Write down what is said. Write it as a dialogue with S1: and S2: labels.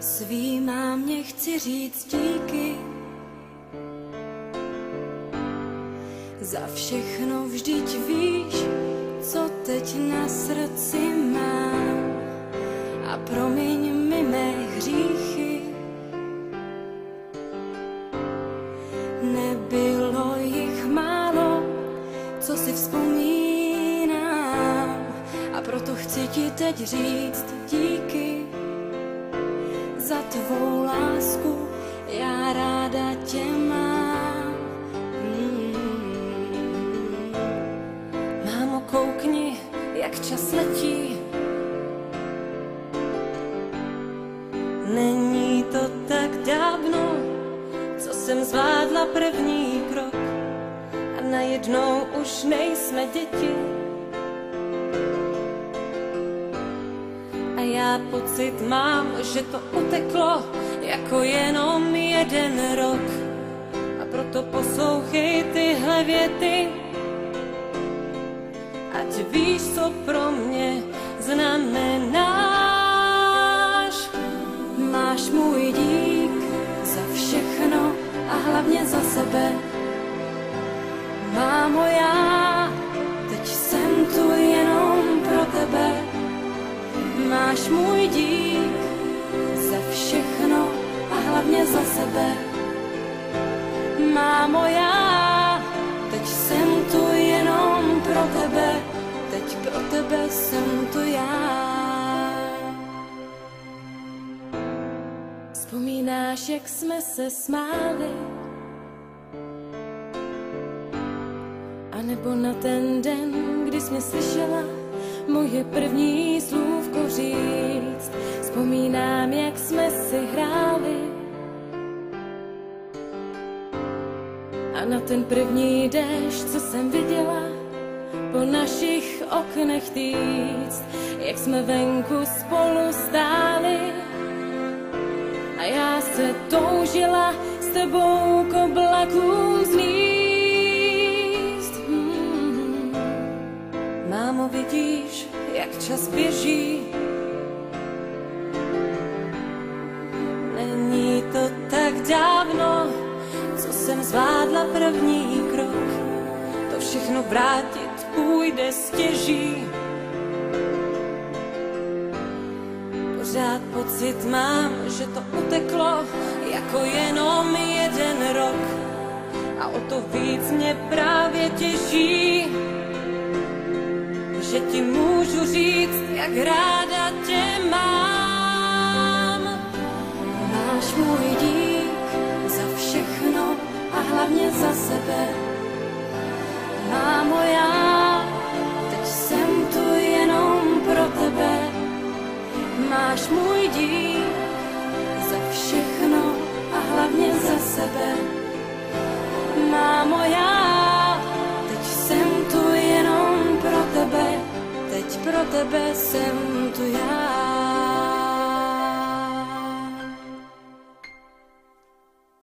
S1: Svý mámě chci říct díky za všechno, vždyť víš, co teď na srdci mám. A promiň mi mé hříchy, nebylo jich málo, co si vzpomínám. A proto chci ti teď říct díky za tvou lásku, já ráda tě mám. Mámo, koukni, jak čas letí. Není to tak dávno, co jsem zvládla první krok a najednou už nejsme děti. A já pocit mám, že to uteklo jako jenom jeden rok. A proto poslouchej tyhle věty, ať víš, co pro mě znamenáš. Máš můj dík za všechno a hlavně za sebe. Mámo, já teď jsem tu jenom pro tebe. Máš můj dík za všechno a hlavně za sebe. Mámo, já teď jsem tu jenom pro tebe. Teď pro tebe jsem tu já. Vzpomínáš, jak jsme se smáli? A nebo na ten den, kdy jsi mě slyšela moje první slůvko říct. Vzpomínám, jak jsme si hráli a na ten první déšť, co jsem viděla po našich oknech týct, jak jsme venku spolu stáli a já se toužila s tebou k oblakům zlízt. Mámo, vidíš, jak čas běží? Není to tak dávno, co jsem zvládla první krok. To všechno vrátit půjde stěží. Pořád pocit mám, že to uteklo jako jenom jeden rok. A o to víc mě právě těší, že ti můžu říct, jak ráda tě mám. Máš můj dík za všechno a hlavně za sebe. Mámo, já teď jsem tu jenom pro tebe. Máš můj dík za všechno a hlavně za sebe. Mámo, já teď jsem tu jenom pro tebe. Teď pro tebe jsem tu já.